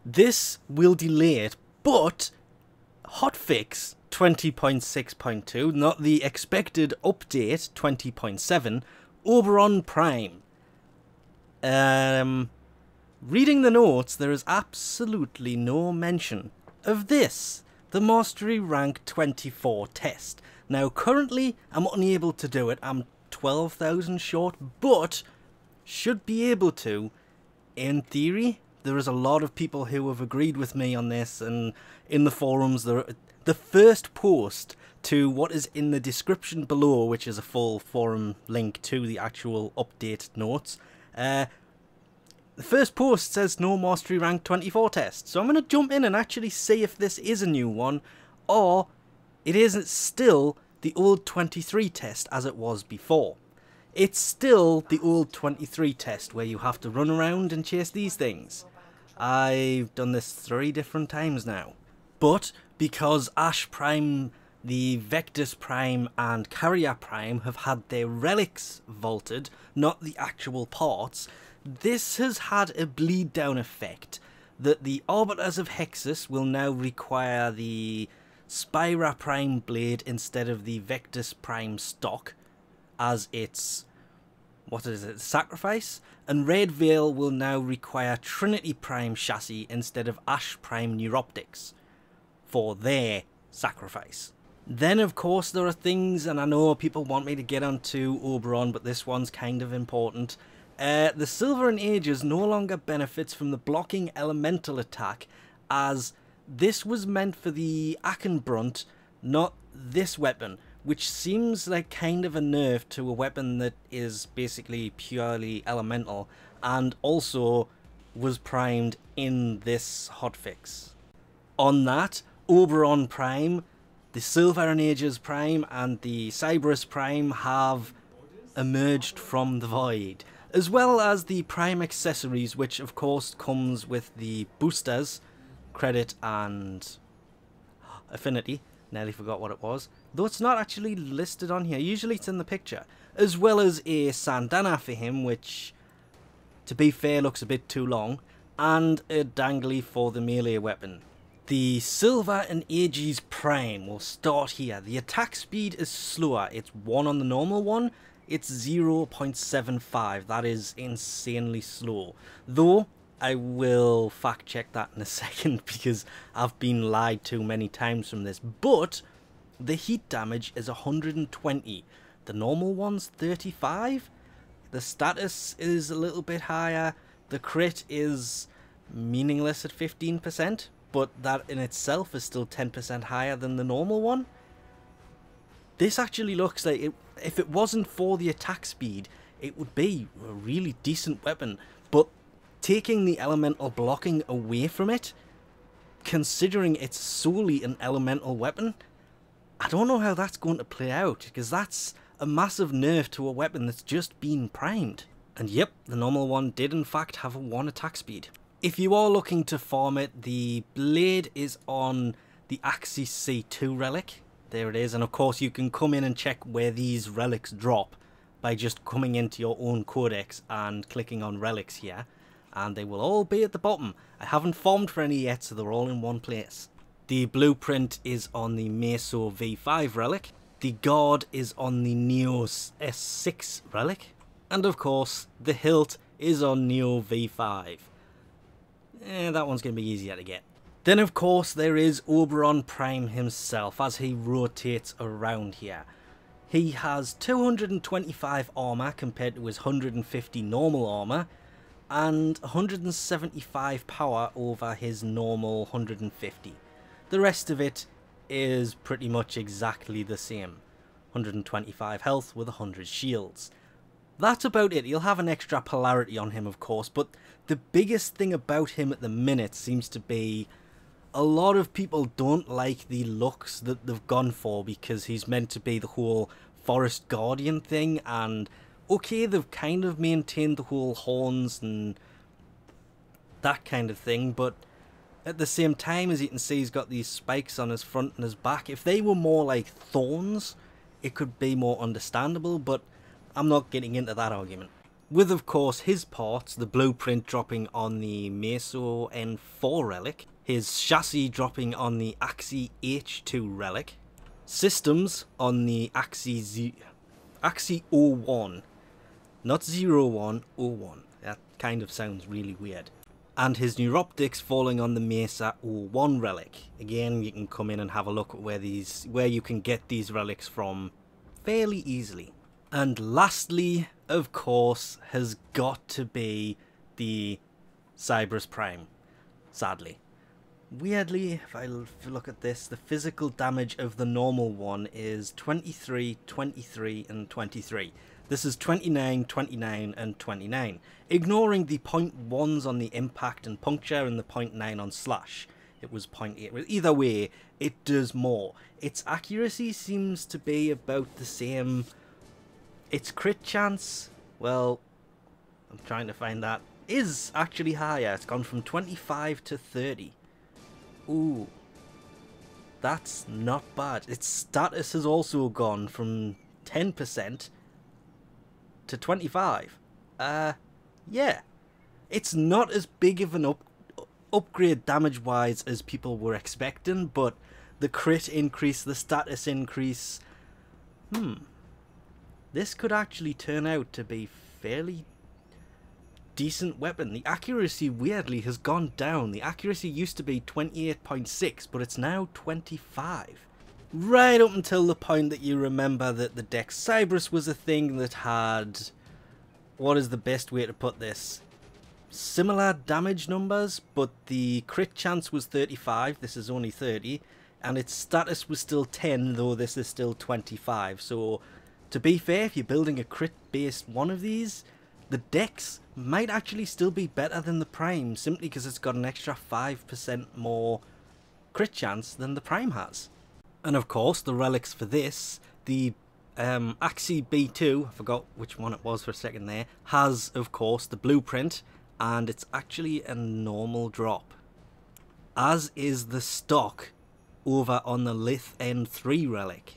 This will delay it, but Hotfix 20.6.2, not the expected update 20.7, Oberon Prime. Reading the notes, there is absolutely no mention of this, the Mastery Rank 24 test. Now, currently, I'm unable to do it. I'm 12,000 short, but should be able to, in theory. There is a lot of people who have agreed with me on this, and in the forums, the first post to what is in the description below, which is a full forum link to the actual update notes, the first post says no Mastery Rank 24 test. So I'm going to jump in and actually see if this is a new one, or it isn't still the old 23 test as it was before. It's still the old 23 test where you have to run around and chase these things. I've done this 3 different times now. But because Ash Prime, the Vectus Prime and Carrier Prime have had their relics vaulted, not the actual parts, this has had a bleed down effect that the Arbiters of Hexus will now require the Sybaris Prime blade instead of the Vectus Prime stock as its, what is it, sacrifice, and Red Veil will now require Trinity Prime chassis instead of Ash Prime Neuroptics for their sacrifice. Then of course there are things, and I know people want me to get onto Oberon, but this one's kind of important. The Silva and Aegis no longer benefits from the blocking elemental attack, as this was meant for the Akenbrunt, not this weapon, which seems like kind of a nerf to a weapon that is basically purely elemental, and also was primed in this hotfix. On that, Oberon Prime, the Silva and Aegis Prime, and the Sybaris Prime have emerged from the void, as well as the Prime accessories, which of course comes with the boosters, credit and affinity. Nearly forgot what it was, though it's not actually listed on here. Usually it's in the picture, as well as a sandana for him, which to be fair looks a bit too long, and a dangly for the melee weapon. The Silva and Aegis Prime will start here. The attack speed is slower. It's 1 on the normal one. It's 0.75. That is insanely slow. Though, I will fact check that in a second because I've been lied to many times from this. But the heat damage is 120. The normal one's 35. The status is a little bit higher. The crit is meaningless at 15. But that in itself is still 10% higher than the normal one. This actually looks like, if it wasn't for the attack speed, it would be a really decent weapon. But taking the elemental blocking away from it, considering it's solely an elemental weapon, I don't know how that's going to play out, because that's a massive nerf to a weapon that's just been primed. And yep, the normal one did in fact have a 1 attack speed. If you are looking to farm it, the blade is on the Axi C2 relic. There it is, and of course you can come in and check where these relics drop by just coming into your own codex and clicking on relics here, and they will all be at the bottom. I haven't farmed for any yet, so they're all in one place. The blueprint is on the Meso V5 relic, the guard is on the Neo S6 relic, and of course the hilt is on Neo V5. That one's going to be easier to get. Then of course there is Oberon Prime himself as he rotates around here. He has 225 armor compared to his 150 normal armor, and 175 power over his normal 150. The rest of it is pretty much exactly the same. 125 health with 100 shields. That's about it. He'll have an extra polarity on him, of course, but the biggest thing about him at the minute seems to be a lot of people don't like the looks that they've gone for, because he's meant to be the whole Forest Guardian thing, and okay, they've kind of maintained the whole horns and that kind of thing, but at the same time, as you can see, he's got these spikes on his front and his back. If they were more like thorns, it could be more understandable, but I'm not getting into that argument. with of course his parts, the blueprint dropping on the Meso N4 relic, his chassis dropping on the Axi H2 relic, systems on the Axi O1, not 01, O1, that kind of sounds really weird, and his Neuroptics falling on the Meso O1 relic. Again, you can come in and have a look at where you can get these relics from fairly easily. And lastly, of course, has got to be the Sybaris Prime, sadly. Weirdly, if I look at this, the physical damage of the normal one is 23, 23 and 23. This is 29, 29 and 29, ignoring the 0.1s on the impact and puncture and the 0.9 on slash. It was 0.8. Either way, it does more. Its accuracy seems to be about the same. Its crit chance, well, I'm trying to find that, is actually higher. It's gone from 25 to 30. Ooh, that's not bad. Its status has also gone from 10% to 25. Yeah. It's not as big of an upgrade damage-wise as people were expecting, but the crit increase, the status increase, this could actually turn out to be fairly decent weapon. The accuracy weirdly has gone down. The accuracy used to be 28.6, but it's now 25. Right up until the point that you remember that the Dex Sybaris was a thing that had, what is the best way to put this? Similar damage numbers, but the crit chance was 35, this is only 30, and its status was still 10, though this is still 25. So, to be fair, if you're building a crit-based one of these, the Dex might actually still be better than the Prime, simply because it's got an extra 5% more crit chance than the Prime has. And of course, the relics for this, the Axi B2, I forgot which one it was for a second there, has, of course, the blueprint, and it's actually a normal drop. As is the stock over on the Lith N3 relic.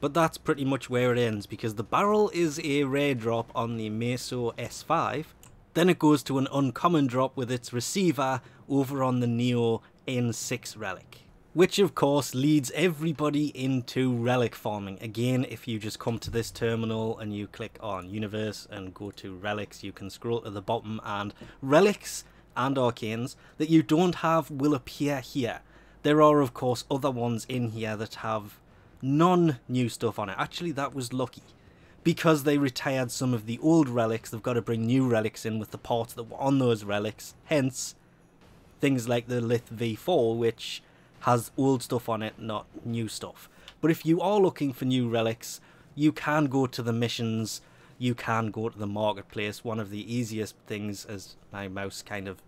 But that's pretty much where it ends, because the barrel is a rare drop on the Meso S5, then it goes to an uncommon drop with its receiver over on the Neo N6 relic. Which of course leads everybody into relic farming. Again, if you just come to this terminal and you click on Universe and go to relics, you can scroll to the bottom and relics and arcanes that you don't have will appear here. There are of course other ones in here that have non-new stuff on it. Actually, that was lucky. Because they retired some of the old relics, they've got to bring new relics in with the parts that were on those relics. Hence, things like the Lith V5, which has old stuff on it, not new stuff. But if you are looking for new relics, you can go to the missions, you can go to the marketplace. One of the easiest things, as my mouse kind of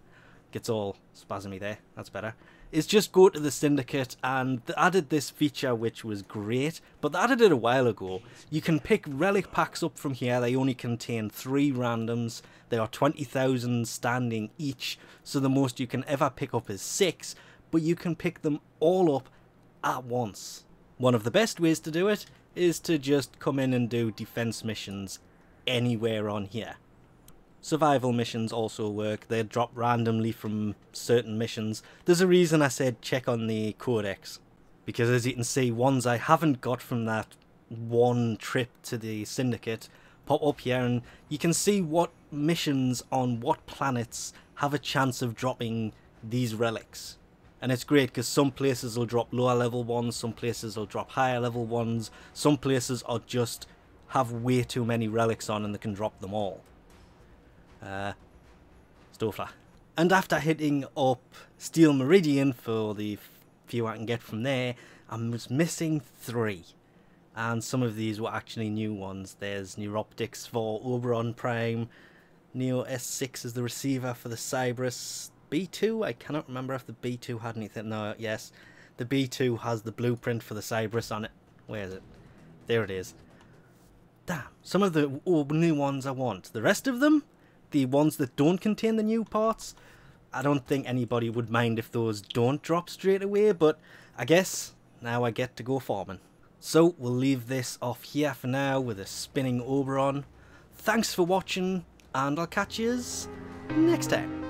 gets all spasmy there, that's better, is just go to the Syndicate, and they added this feature which was great, but they added it a while ago. You can pick relic packs up from here. They only contain 3 randoms. There are 20,000 standing each, so the most you can ever pick up is 6, but you can pick them all up at once. One of the best ways to do it is to just come in and do defense missions anywhere on here. Survival missions also work. They drop randomly from certain missions. There's a reason I said check on the codex, because as you can see, ones I haven't got from that one trip to the Syndicate pop up here, and you can see what missions on what planets have a chance of dropping these relics. And it's great because some places will drop lower level ones, some places will drop higher level ones, some places are just have way too many relics on and they can drop them all. Stofla. And after hitting up Steel Meridian for the few I can get from there, I was missing 3. And some of these were actually new ones. There's Neuroptics for Oberon Prime, Neo S6 is the receiver for the Sybaris B2. I cannot remember if the B2 had anything. No, yes. The B2 has the blueprint for the Sybaris on it. Where is it? There it is. Damn. Some of the new ones I want. The rest of them, the ones that don't contain the new parts, I don't think anybody would mind if those don't drop straight away, but I guess now I get to go farming. So we'll leave this off here for now with a spinning Oberon. Thanks for watching. and I'll catch yous next time.